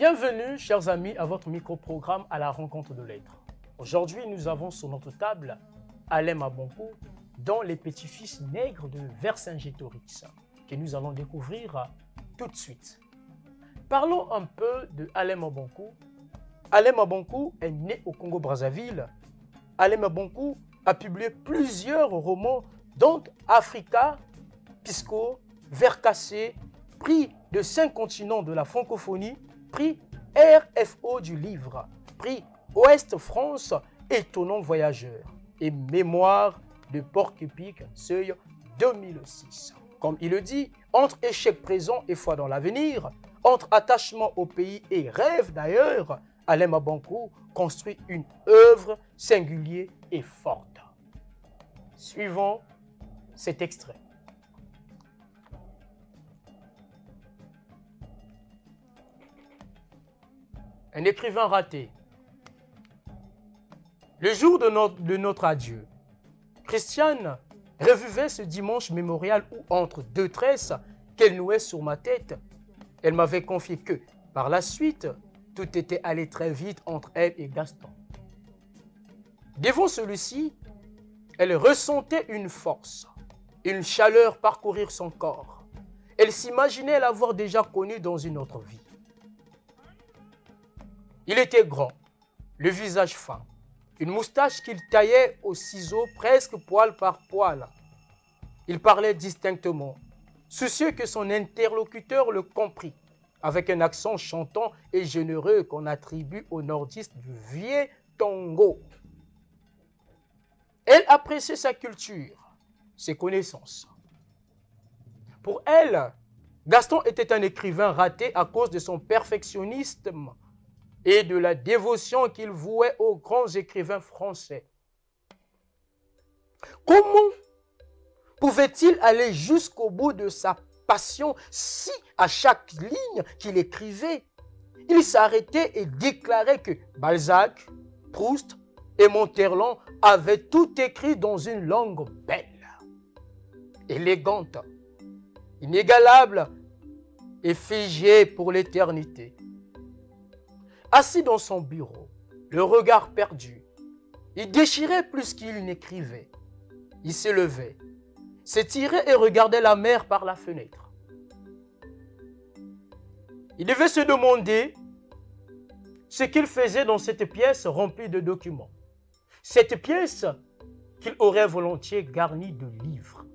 Bienvenue, chers amis, à votre micro-programme à la rencontre de l'être. Aujourd'hui, nous avons sur notre table Alain Mabonkou, dont les petits-fils nègres de Vercingétorix, que nous allons découvrir tout de suite. Parlons un peu de Alain Mabonkou. Alain Mabonkou est né au Congo-Brazzaville. Alain Mabonkou a publié plusieurs romans, dont Africa, Pisco, Vercassé, prix de 5 continents de la francophonie, prix RFO du livre, prix Ouest France, étonnant voyageur et mémoire de Porc-Épic, seuil 2006. Comme il le dit, entre échec présent et foi dans l'avenir, entre attachement au pays et rêve d'ailleurs, Alain Mabonkou construit une œuvre singulière et forte. Suivons cet extrait. Un écrivain raté. Le jour de notre adieu, Christiane revivait ce dimanche mémorial où, entre deux tresses qu'elle nouait sur ma tête, elle m'avait confié que, par la suite, tout était allé très vite entre elle et Gaston. Devant celui-ci, elle ressentait une force, une chaleur parcourir son corps. Elle s'imaginait l'avoir déjà connu dans une autre vie. Il était grand, le visage fin, une moustache qu'il taillait au ciseau presque poil par poil. Il parlait distinctement, soucieux que son interlocuteur le comprît, avec un accent chantant et généreux qu'on attribue aux nordistes du Vieux Tongo. Elle appréciait sa culture, ses connaissances. Pour elle, Gaston était un écrivain raté à cause de son perfectionnisme et de la dévotion qu'il vouait aux grands écrivains français. Comment pouvait-il aller jusqu'au bout de sa passion si, à chaque ligne qu'il écrivait, il s'arrêtait et déclarait que Balzac, Proust et Monterland avaient tout écrit dans une langue belle, élégante, inégalable et figée pour l'éternité. Assis dans son bureau, le regard perdu, il déchirait plus qu'il n'écrivait. Il s'élevait, s'étirait et regardait la mer par la fenêtre. Il devait se demander ce qu'il faisait dans cette pièce remplie de documents. Cette pièce qu'il aurait volontiers garnie de livres.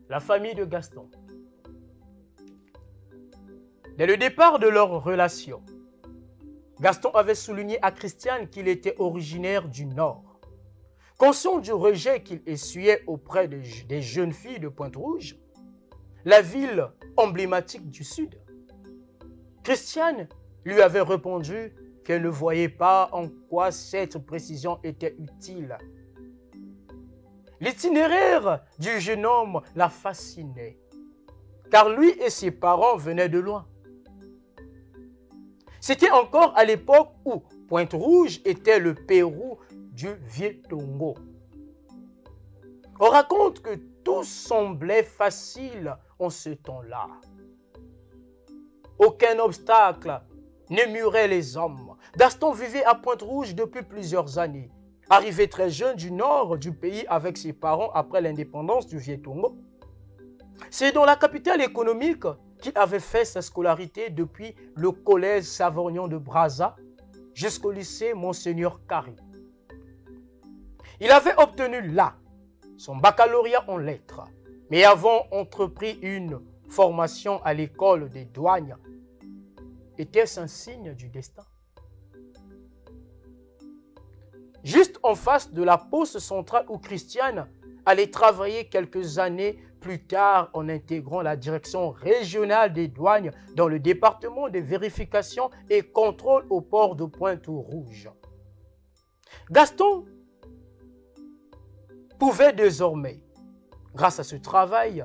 La famille de Gaston. Dès le départ de leur relation, Gaston avait souligné à Christiane qu'il était originaire du Nord. Conscient du rejet qu'il essuyait auprès des jeunes filles de Pointe-Rouge, la ville emblématique du Sud, Christiane lui avait répondu qu'elle ne voyait pas en quoi cette précision était utile. L'itinéraire du jeune homme la fascinait, car lui et ses parents venaient de loin. C'était encore à l'époque où Pointe-Rouge était le Pérou du Vieux Tongo. On raconte que tout semblait facile en ce temps-là. Aucun obstacle ne murait les hommes. Gaston vivait à Pointe-Rouge depuis plusieurs années. Arrivé très jeune du nord du pays avec ses parents après l'indépendance du Vieux Tongo. C'est dans la capitale économique qu'il avait fait sa scolarité depuis le collège Savorgnan de Brazza jusqu'au lycée Monseigneur Carré. Il avait obtenu là son baccalauréat en lettres, mais avant entrepris une formation à l'école des douanes. Était-ce un signe du destin? Juste en face de la poste centrale où Christiane allait travailler quelques années plus tard en intégrant la direction régionale des douanes dans le département de vérification et contrôle au port de Pointe-Rouge. Gaston pouvait désormais, grâce à ce travail,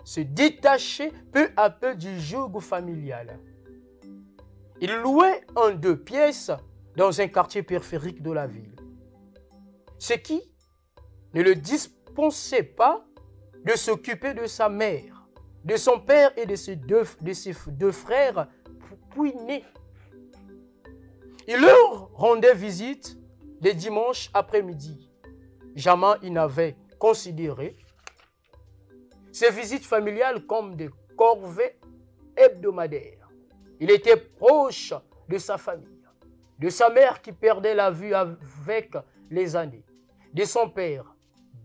se détacher peu à peu du joug familial. Il louait un 2 pièces dans un quartier périphérique de la ville, ce qui ne le dispensait pas de s'occuper de sa mère, de son père et de ses deux frères, puis nés. Il leur rendait visite les dimanches après-midi. Jamais il n'avait considéré ces visites familiales comme des corvées hebdomadaires. Il était proche de sa famille, de sa mère qui perdait la vue avec les années, de son père,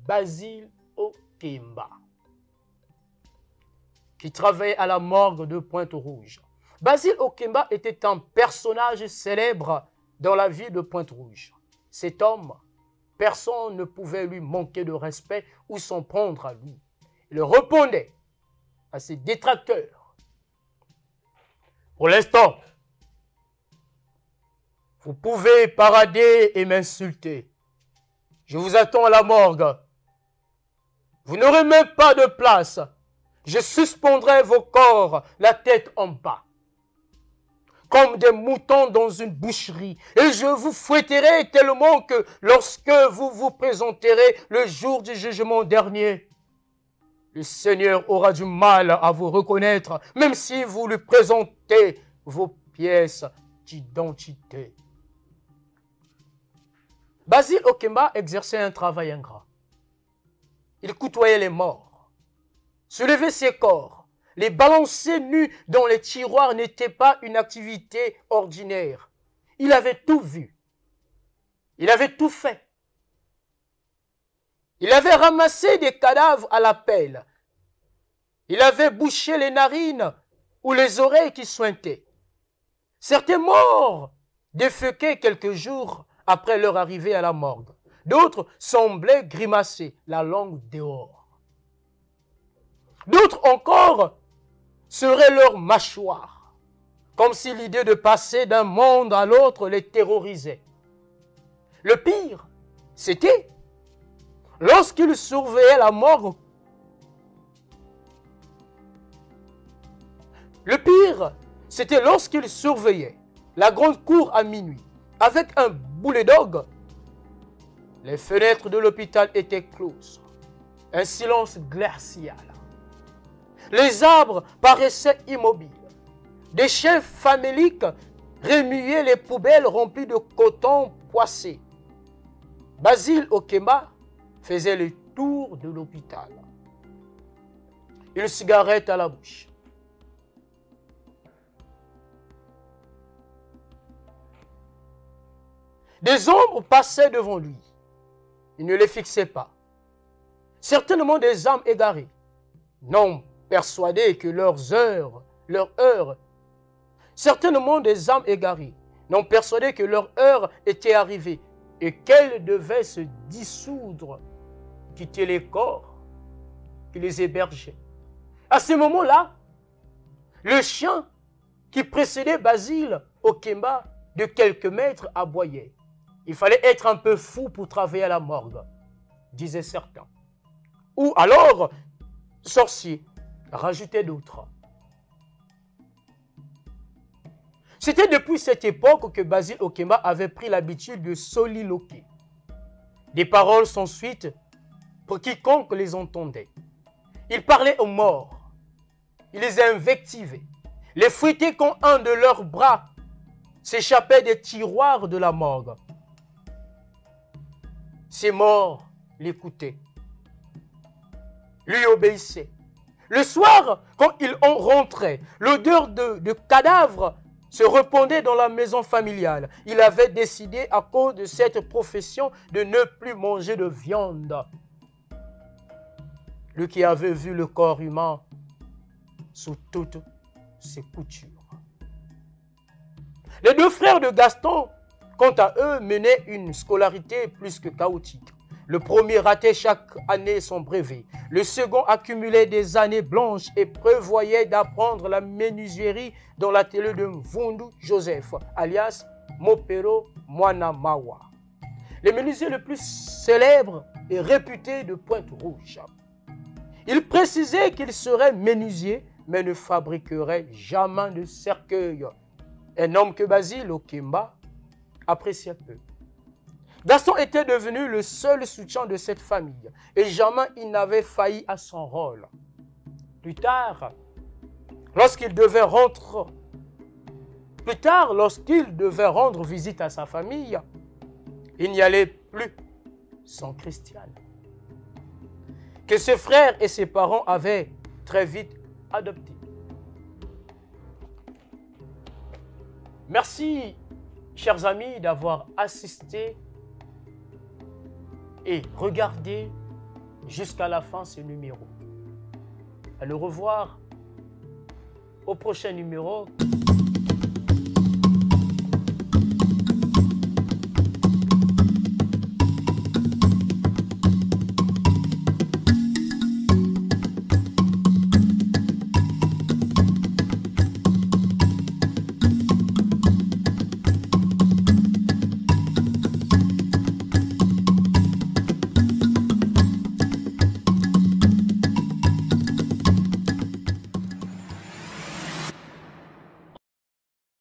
Basile Okemba, qui travaillait à la morgue de Pointe-Rouge. Basile Okemba était un personnage célèbre dans la ville de Pointe-Rouge. Cet homme, personne ne pouvait lui manquer de respect ou s'en prendre à lui. Il répondait à ses détracteurs: pour l'instant, vous pouvez parader et m'insulter. Je vous attends à la morgue. Vous n'aurez même pas de place. Je suspendrai vos corps, la tête en bas, comme des moutons dans une boucherie, et je vous fouetterai tellement que lorsque vous vous présenterez le jour du jugement dernier, le Seigneur aura du mal à vous reconnaître, même si vous lui présentez vos pièces d'identité. Basile Okemba exerçait un travail ingrat. Il côtoyait les morts. Soulever ses corps, les balancer nus dans les tiroirs n'était pas une activité ordinaire. Il avait tout vu. Il avait tout fait. Il avait ramassé des cadavres à la pelle. Il avait bouché les narines ou les oreilles qui suintaient. Certains morts déféquaient quelques jours après leur arrivée à la morgue. D'autres semblaient grimacer, la langue dehors. D'autres encore seraient leur mâchoire, comme si l'idée de passer d'un monde à l'autre les terrorisait. Le pire, c'était lorsqu'ils surveillaient la morgue. Le pire, c'était lorsqu'ils surveillaient la grande cour à minuit. Avec un boulet d'orgue, les fenêtres de l'hôpital étaient closes. Un silence glacial. Les arbres paraissaient immobiles. Des chefs faméliques remuaient les poubelles remplies de coton poissé. Basile Okemba faisait le tour de l'hôpital. Une cigarette à la bouche. Des ombres passaient devant lui. Il ne les fixait pas. Certainement des âmes égarées, non persuadées que leur heure, certainement des âmes égarées, non persuadées que leur heure était arrivée et qu'elles devaient se dissoudre, quitter les corps qui les hébergeaient. À ce moment-là, le chien qui précédait Basile Okemba de quelques mètres aboyait. Il fallait être un peu fou pour travailler à la morgue, disaient certains. Ou alors, sorcier, rajoutaient d'autres. C'était depuis cette époque que Basile Okemba avait pris l'habitude de soliloquer. Des paroles sans suite pour quiconque les entendait. Il parlait aux morts. Il les invectivait. Les fouettait quand un de leurs bras s'échappait des tiroirs de la morgue. Ces morts l'écoutaient, lui obéissaient. Le soir, quand ils en rentraient, l'odeur de cadavre se répandait dans la maison familiale. Il avait décidé, à cause de cette profession, de ne plus manger de viande. Lui qui avait vu le corps humain sous toutes ses coutures. Les deux frères de Gaston, quant à eux, menaient une scolarité plus que chaotique. Le premier ratait chaque année son brevet. Le second accumulait des années blanches et prévoyait d'apprendre la menuiserie dans l'atelier de Mvundu Joseph, alias Mopero Mwanamawa, le menuisier le plus célèbre et réputé de Pointe-Rouge. Il précisait qu'il serait menuisier, mais ne fabriquerait jamais de cercueil. Un homme que Basile Okemba appréciait peu. Gaston était devenu le seul soutien de cette famille et jamais il n'avait failli à son rôle. Plus tard, lorsqu'il devait rendre, plus tard, lorsqu'il devait rendre visite à sa famille, il n'y allait plus sans Christiane, que ses frères et ses parents avaient très vite adopté. Merci, chers amis, d'avoir assisté et regardé jusqu'à la fin ce numéro. À le revoir au prochain numéro.